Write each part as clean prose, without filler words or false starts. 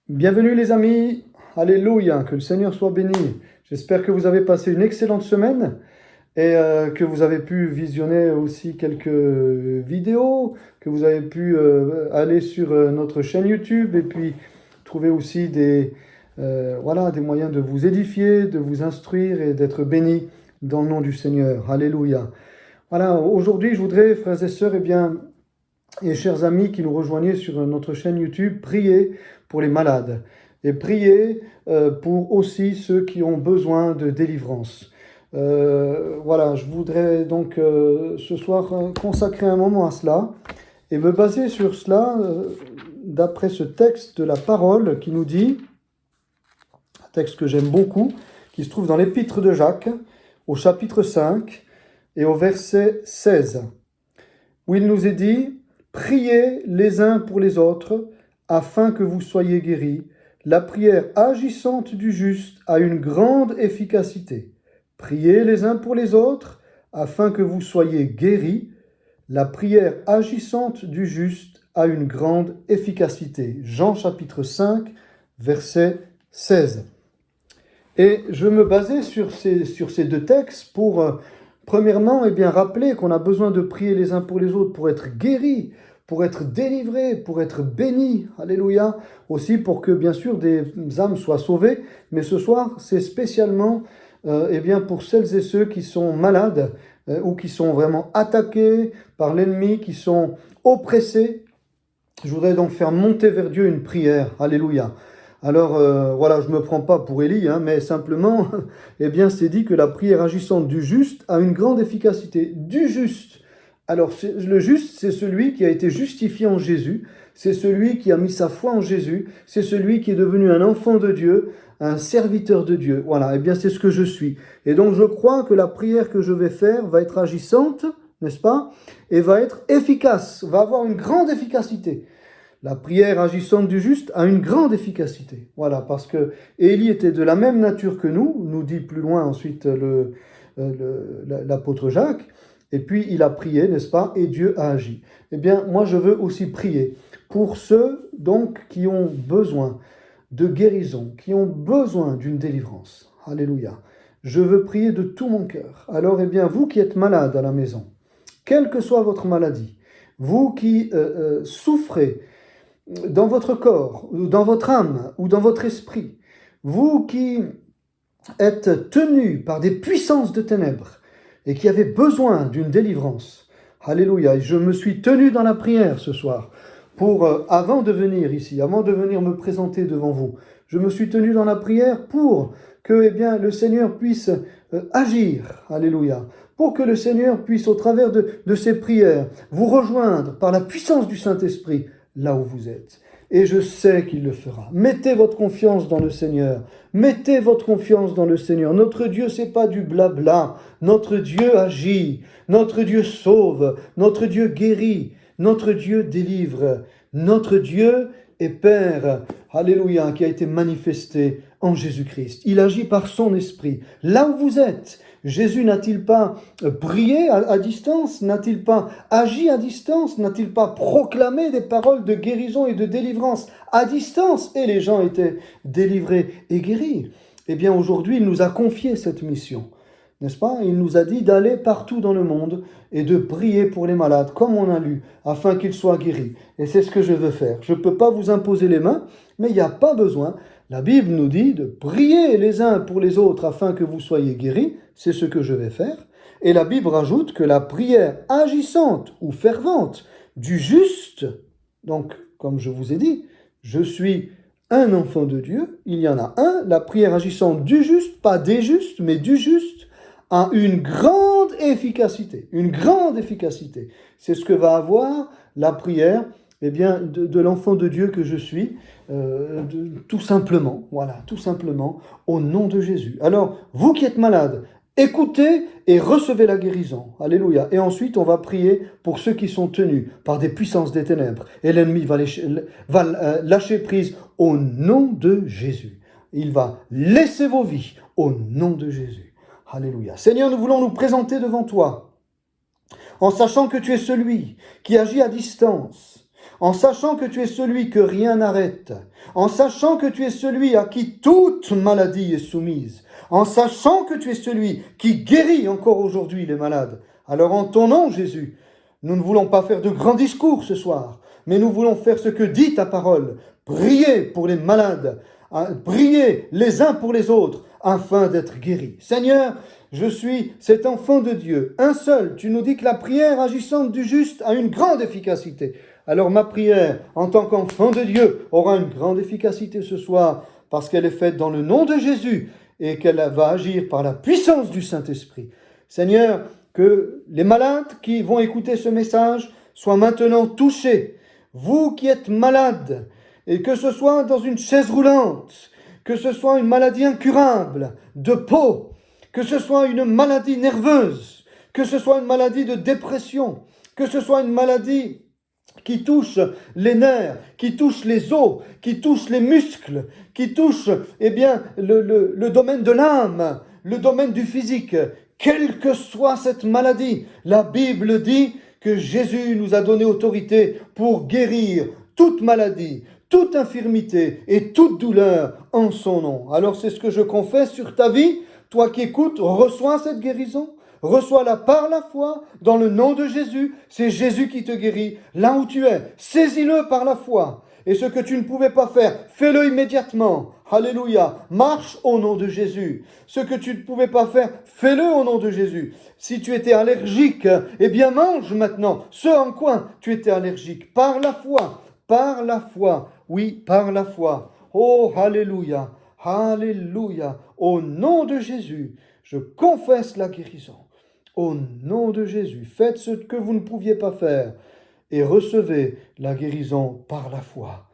Bienvenue les amis, alléluia, que le Seigneur soit béni. J'espère que vous avez passé une excellente semaine et que vous avez pu visionner aussi quelques vidéos, que vous avez pu aller sur notre chaîne YouTube et puis trouver aussi des moyens de vous édifier, de vous instruire et d'être bénis dans le nom du Seigneur. Alléluia. Voilà, aujourd'hui je voudrais, frères et sœurs, et chers amis qui nous rejoignez sur notre chaîne YouTube, priez pour les malades et priez pour aussi ceux qui ont besoin de délivrance. Je voudrais donc ce soir consacrer un moment à cela et me baser sur cela d'après ce texte de la parole qui nous dit, un texte que j'aime beaucoup, qui se trouve dans l'épître de Jacques, au chapitre 5 et au verset 16, où il nous est dit: priez les uns pour les autres, afin que vous soyez guéris. La prière agissante du juste a une grande efficacité. Priez les uns pour les autres, afin que vous soyez guéris. La prière agissante du juste a une grande efficacité. Jean chapitre 5, verset 16. Et je me basais sur ces deux textes pour, premièrement, rappeler qu'on a besoin de prier les uns pour les autres pour être guéris, pour être délivrés, pour être bénis, alléluia, aussi pour que bien sûr des âmes soient sauvées, mais ce soir c'est spécialement pour celles et ceux qui sont malades ou qui sont vraiment attaqués par l'ennemi, qui sont oppressés. Je voudrais donc faire monter vers Dieu une prière, alléluia. Alors je ne me prends pas pour Élie, mais simplement, c'est dit que la prière agissante du juste a une grande efficacité. Du juste. Alors, le juste, c'est celui qui a été justifié en Jésus, c'est celui qui a mis sa foi en Jésus, c'est celui qui est devenu un enfant de Dieu, un serviteur de Dieu. Voilà, c'est ce que je suis. Et donc, je crois que la prière que je vais faire va être agissante, n'est-ce pas? Et va être efficace, va avoir une grande efficacité. La prière agissante du juste a une grande efficacité. Voilà, parce que Élie était de la même nature que nous dit plus loin ensuite l'apôtre Jacques. Et puis il a prié, n'est-ce pas? Et Dieu a agi. Moi je veux aussi prier pour ceux donc qui ont besoin de guérison, qui ont besoin d'une délivrance. Alléluia. Je veux prier de tout mon cœur. Alors vous qui êtes malade à la maison, quelle que soit votre maladie, vous qui souffrez dans votre corps, ou dans votre âme, ou dans votre esprit, vous qui êtes tenus par des puissances de ténèbres, et qui avait besoin d'une délivrance. Alléluia. Et je me suis tenu dans la prière ce soir pour, avant de venir ici, avant de venir me présenter devant vous, je me suis tenu dans la prière pour que le Seigneur puisse agir. Alléluia. Pour que le Seigneur puisse, au travers de ces prières, vous rejoindre par la puissance du Saint-Esprit là où vous êtes. Et je sais qu'il le fera. Mettez votre confiance dans le Seigneur. Mettez votre confiance dans le Seigneur. Notre Dieu, c'est pas du blabla. Notre Dieu agit. Notre Dieu sauve. Notre Dieu guérit. Notre Dieu délivre. Notre Dieu est Père. Alléluia, qui a été manifesté en Jésus-Christ. Il agit par son esprit. Là où vous êtes, Jésus n'a-t-il pas prié à distance? N'a-t-il pas agi à distance? N'a-t-il pas proclamé des paroles de guérison et de délivrance à distance? Et les gens étaient délivrés et guéris. Aujourd'hui, il nous a confié cette mission, n'est-ce pas? Il nous a dit d'aller partout dans le monde et de prier pour les malades, comme on a lu, afin qu'ils soient guéris. Et c'est ce que je veux faire. Je ne peux pas vous imposer les mains, mais il n'y a pas besoin. La Bible nous dit de prier les uns pour les autres afin que vous soyez guéris. C'est ce que je vais faire. Et la Bible rajoute que la prière agissante ou fervente du juste, donc comme je vous ai dit, je suis un enfant de Dieu, il y en a un, la prière agissante du juste, pas des justes, mais du juste, a une grande efficacité. Une grande efficacité. C'est ce que va avoir la prière de l'enfant de Dieu que je suis, tout simplement, voilà, tout simplement, au nom de Jésus. Alors, vous qui êtes malades, écoutez et recevez la guérison. Alléluia. Et ensuite, on va prier pour ceux qui sont tenus par des puissances des ténèbres. Et l'ennemi va lâcher prise au nom de Jésus. Il va laisser vos vies au nom de Jésus. Alléluia. Seigneur, nous voulons nous présenter devant toi en sachant que tu es celui qui agit à distance, en sachant que tu es celui que rien n'arrête, en sachant que tu es celui à qui toute maladie est soumise, en sachant que tu es celui qui guérit encore aujourd'hui les malades. Alors en ton nom, Jésus, nous ne voulons pas faire de grands discours ce soir, mais nous voulons faire ce que dit ta parole, prier pour les malades, prier les uns pour les autres, afin d'être guéris. Seigneur, je suis cet enfant de Dieu, un seul. Tu nous dis que la prière agissante du juste a une grande efficacité. Alors ma prière, en tant qu'enfant de Dieu, aura une grande efficacité ce soir, parce qu'elle est faite dans le nom de Jésus, et qu'elle va agir par la puissance du Saint-Esprit. Seigneur, que les malades qui vont écouter ce message soient maintenant touchés. Vous qui êtes malades, et que ce soit dans une chaise roulante, que ce soit une maladie incurable de peau, que ce soit une maladie nerveuse, que ce soit une maladie de dépression, que ce soit une maladie qui touche les nerfs, qui touche les os, qui touche les muscles, qui touche le domaine de l'âme, le domaine du physique, quelle que soit cette maladie, la Bible dit que Jésus nous a donné autorité pour guérir toute maladie, toute infirmité et toute douleur en son nom. Alors c'est ce que je confesse sur ta vie. Toi qui écoutes, reçois cette guérison. Reçois-la par la foi dans le nom de Jésus. C'est Jésus qui te guérit là où tu es. Saisis-le par la foi. Et ce que tu ne pouvais pas faire, fais-le immédiatement. Alléluia. Marche au nom de Jésus. Ce que tu ne pouvais pas faire, fais-le au nom de Jésus. Si tu étais allergique, eh bien mange maintenant ce en quoi tu étais allergique. Par la foi. Par la foi. Oui, par la foi. Oh, alléluia. Alléluia. Au nom de Jésus, je confesse la guérison. Au nom de Jésus, faites ce que vous ne pouviez pas faire et recevez la guérison par la foi.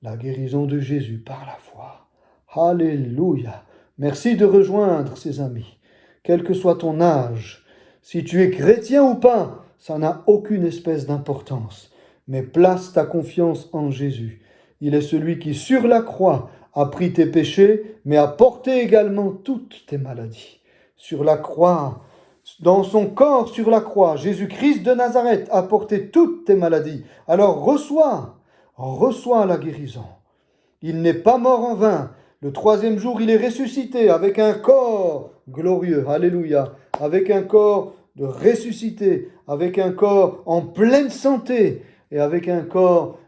La guérison de Jésus par la foi. Alléluia. Merci de rejoindre ces amis, quel que soit ton âge. Si tu es chrétien ou pas, ça n'a aucune espèce d'importance. Mais place ta confiance en Jésus. Il est celui qui, sur la croix, a pris tes péchés, mais a porté également toutes tes maladies. Sur la croix, dans son corps sur la croix, Jésus-Christ de Nazareth a porté toutes tes maladies. Alors reçois la guérison. Il n'est pas mort en vain. Le troisième jour, il est ressuscité avec un corps glorieux. Alléluia. Avec un corps de ressuscité, avec un corps en pleine santé et avec un corps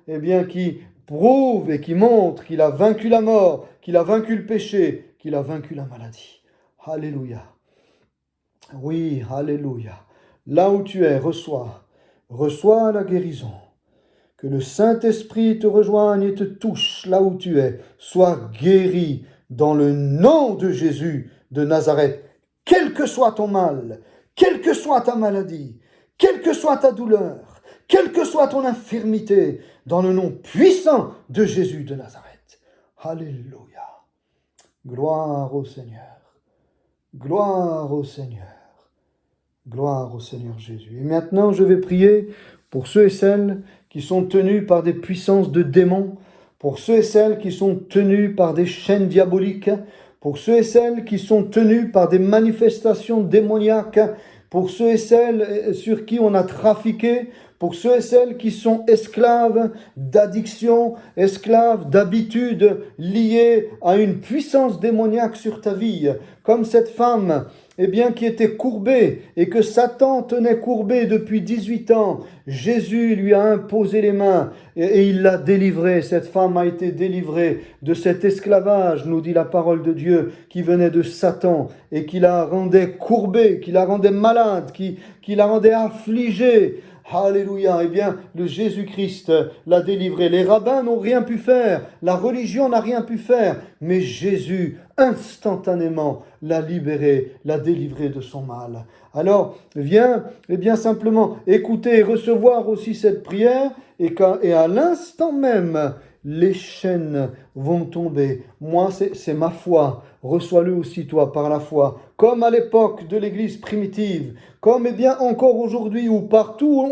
qui prouve et qui montre qu'il a vaincu la mort, qu'il a vaincu le péché, qu'il a vaincu la maladie. Alléluia. Oui, alléluia. Là où tu es, reçois la guérison. Que le Saint-Esprit te rejoigne et te touche là où tu es. Sois guéri dans le nom de Jésus de Nazareth. Quel que soit ton mal, quelle que soit ta maladie, quelle que soit ta douleur, quelle que soit ton infirmité, dans le nom puissant de Jésus de Nazareth. Alléluia. Gloire au Seigneur. Gloire au Seigneur. Gloire au Seigneur Jésus. Et maintenant, je vais prier pour ceux et celles qui sont tenus par des puissances de démons, pour ceux et celles qui sont tenus par des chaînes diaboliques, pour ceux et celles qui sont tenus par des manifestations démoniaques, pour ceux et celles sur qui on a trafiqué, pour ceux et celles qui sont esclaves d'addiction, esclaves d'habitudes liées à une puissance démoniaque sur ta vie, comme cette femme qui était courbée et que Satan tenait courbée depuis 18 ans. Jésus lui a imposé les mains et il l'a délivrée. Cette femme a été délivrée de cet esclavage, nous dit la parole de Dieu, qui venait de Satan et qui la rendait courbée, qui la rendait malade, qui la rendait affligée. Alléluia. Le Jésus-Christ l'a délivré. Les rabbins n'ont rien pu faire. La religion n'a rien pu faire. Mais Jésus, instantanément, l'a libéré, l'a délivré de son mal. Alors, viens, simplement écouter et recevoir aussi cette prière et à l'instant même, les chaînes vont tomber. Moi, c'est ma foi. reçois-le aussi toi par la foi, comme à l'époque de l'Église primitive, comme bien encore aujourd'hui ou partout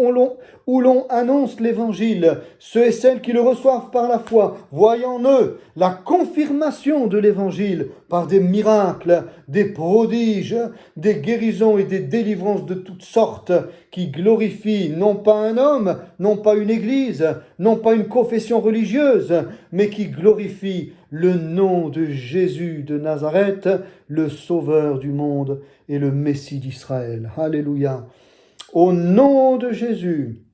où l'on annonce l'Évangile. Ceux et celles qui le reçoivent par la foi, voyant en eux la confirmation de l'Évangile par des miracles, des prodiges, des guérisons et des délivrances de toutes sortes qui glorifient non pas un homme, non pas une église, non pas une confession religieuse, mais qui glorifient le nom de Jésus de Nazareth, le Sauveur du monde et le Messie d'Israël. Alléluia. Au nom de Jésus,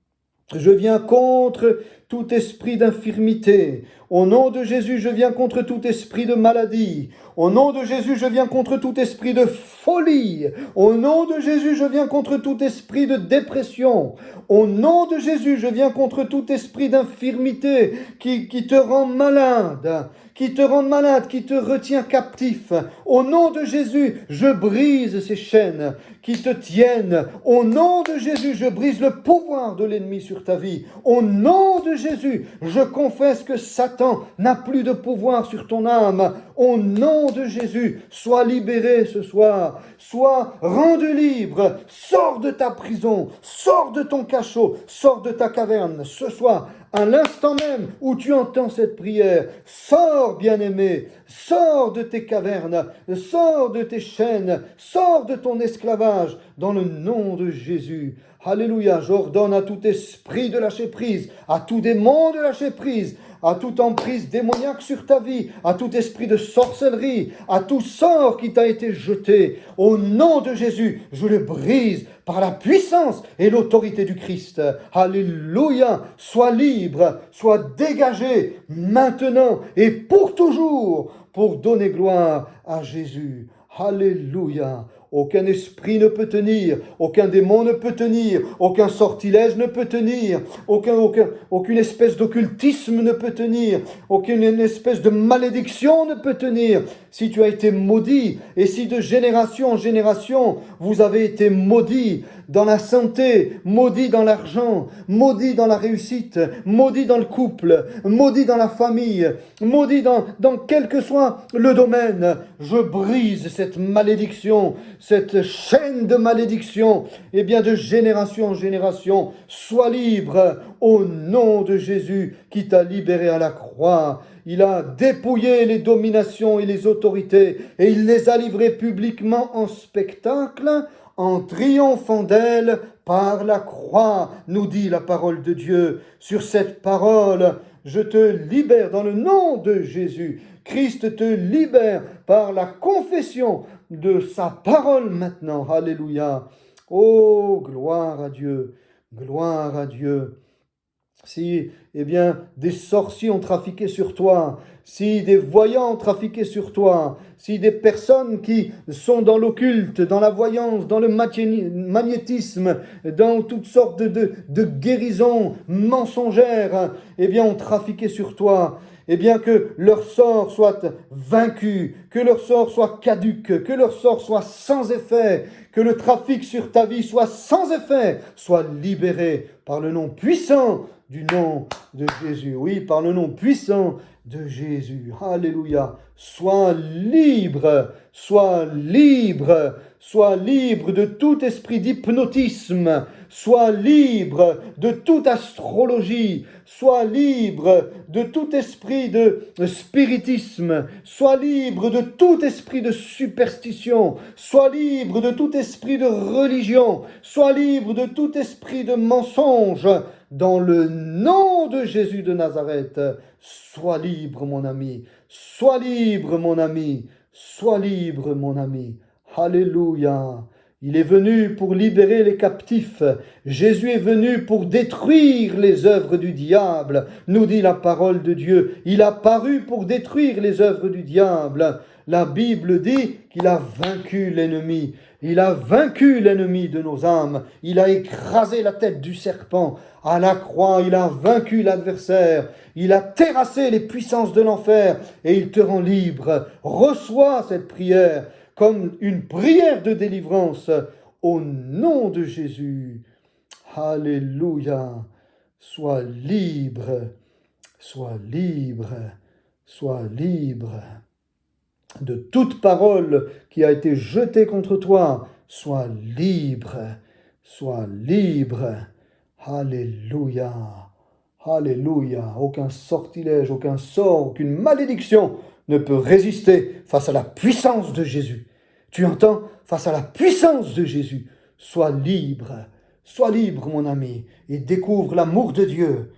je viens contre tout esprit d'infirmité. Au nom de Jésus, je viens contre tout esprit de maladie. Au nom de Jésus, je viens contre tout esprit de folie. Au nom de Jésus, je viens contre tout esprit de dépression. Au nom de Jésus, je viens contre tout esprit d'infirmité qui te rend malade, qui te retient captif. Au nom de Jésus, je brise ces chaînes qui te tiennent. Au nom de Jésus, je brise le pouvoir de l'ennemi sur ta vie. Au nom de Jésus, je confesse que Satan n'a plus de pouvoir sur ton âme. Au nom de Jésus, sois libéré ce soir. Sois rendu libre. Sors de ta prison. Sors de ton cachot. Sors de ta caverne ce soir. À l'instant même où tu entends cette prière, sors, bien-aimé, sors de tes cavernes, sors de tes chaînes, sors de ton esclavage, dans le nom de Jésus. Alléluia, j'ordonne à tout esprit de lâcher prise, à tout démon de lâcher prise, à toute emprise démoniaque sur ta vie, à tout esprit de sorcellerie, à tout sort qui t'a été jeté. Au nom de Jésus, je le brise par la puissance et l'autorité du Christ. Alléluia, sois libre, sois dégagé maintenant et pour toujours pour donner gloire à Jésus. Alléluia. Aucun esprit ne peut tenir, aucun démon ne peut tenir, aucun sortilège ne peut tenir, aucune espèce d'occultisme ne peut tenir, aucune espèce de malédiction ne peut tenir. Si tu as été maudit, et si de génération en génération, vous avez été maudit dans la santé, maudit dans l'argent, maudit dans la réussite, maudit dans le couple, maudit dans la famille, maudit dans quel que soit le domaine, je brise cette malédiction, cette chaîne de malédiction, et bien de génération en génération, sois libre au nom de Jésus qui t'a libéré à la croix. Il a dépouillé les dominations et les autorités et il les a livrées publiquement en spectacle, en triomphant d'elles par la croix, nous dit la parole de Dieu. Sur cette parole, je te libère dans le nom de Jésus. Christ te libère par la confession de sa parole maintenant. Alléluia. Oh, gloire à Dieu. Gloire à Dieu. Si, des sorciers ont trafiqué sur toi, si des voyants ont trafiqué sur toi, si des personnes qui sont dans l'occulte, dans la voyance, dans le magnétisme, dans toutes sortes de guérisons mensongères, ont trafiqué sur toi, que leur sort soit vaincu, que leur sort soit caduque, que leur sort soit sans effet, que le trafic sur ta vie soit sans effet, soit libéré par le nom puissant du nom de Jésus. Oui, par le nom puissant de Jésus. Alléluia. Sois libre, sois libre, sois libre de tout esprit d'hypnotisme, sois libre de toute astrologie, sois libre de tout esprit de spiritisme, sois libre de tout esprit de superstition, sois libre de tout esprit de religion, sois libre de tout esprit de mensonge. Dans le nom de Jésus de Nazareth, sois libre mon ami, sois libre mon ami, sois libre mon ami. Alléluia. Il est venu pour libérer les captifs. Jésus est venu pour détruire les œuvres du diable, nous dit la parole de Dieu. Il a paru pour détruire les œuvres du diable. La Bible dit qu'il a vaincu l'ennemi. Il a vaincu l'ennemi de nos âmes. Il a écrasé la tête du serpent. À la croix, il a vaincu l'adversaire. Il a terrassé les puissances de l'enfer et il te rend libre. Reçois cette prière comme une prière de délivrance au nom de Jésus. Alléluia. Sois libre, sois libre, sois libre. de toute parole qui a été jetée contre toi. Sois libre, sois libre. Alléluia, alléluia. Aucun sortilège, aucun sort, aucune malédiction ne peut résister face à la puissance de Jésus. Tu entends? Face à la puissance de Jésus. Sois libre mon ami, et découvre l'amour de Dieu.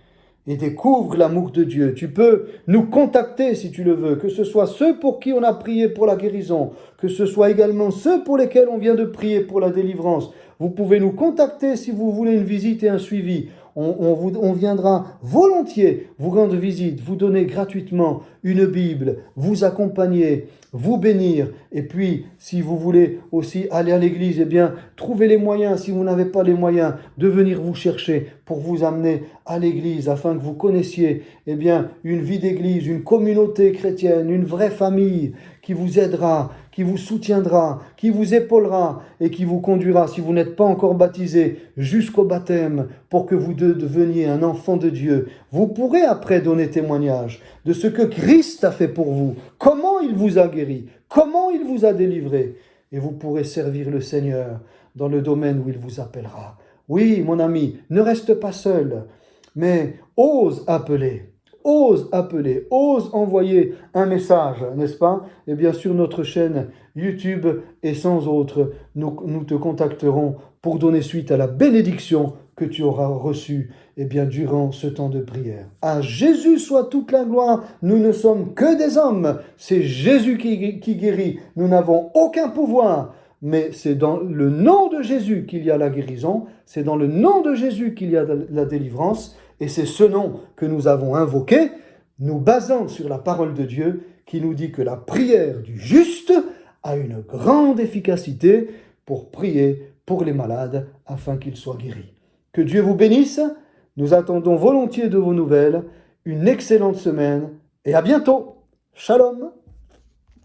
Et découvre l'amour de Dieu. Tu peux nous contacter si tu le veux, que ce soit ceux pour qui on a prié pour la guérison, que ce soit également ceux pour lesquels on vient de prier pour la délivrance. Vous pouvez nous contacter si vous voulez une visite et un suivi. On viendra volontiers vous rendre visite, vous donner gratuitement une Bible, vous accompagner, vous bénir. Et puis, si vous voulez aussi aller à l'église, eh bien, trouvez les moyens, si vous n'avez pas les moyens, de venir vous chercher pour vous amener à l'église, afin que vous connaissiez, eh bien, une vie d'église, une communauté chrétienne, une vraie famille qui vous aidera, qui vous soutiendra, qui vous épaulera et qui vous conduira, si vous n'êtes pas encore baptisé, jusqu'au baptême pour que vous deveniez un enfant de Dieu. Vous pourrez après donner témoignage de ce que Christ a fait pour vous, comment il vous a guéri, comment il vous a délivré. Et vous pourrez servir le Seigneur dans le domaine où il vous appellera. Oui, mon ami, ne reste pas seul, mais ose appeler, ose envoyer un message, n'est-ce pas? Et bien sûr, notre chaîne YouTube et sans autre, nous te contacterons pour donner suite à la bénédiction que tu auras reçue durant ce temps de prière. À Jésus soit toute la gloire, nous ne sommes que des hommes, c'est Jésus qui guérit, nous n'avons aucun pouvoir. Mais c'est dans le nom de Jésus qu'il y a la guérison, c'est dans le nom de Jésus qu'il y a la délivrance, et c'est ce nom que nous avons invoqué, nous basant sur la parole de Dieu qui nous dit que la prière du juste a une grande efficacité pour prier pour les malades afin qu'ils soient guéris. Que Dieu vous bénisse, nous attendons volontiers de vos nouvelles, une excellente semaine et à bientôt. Shalom.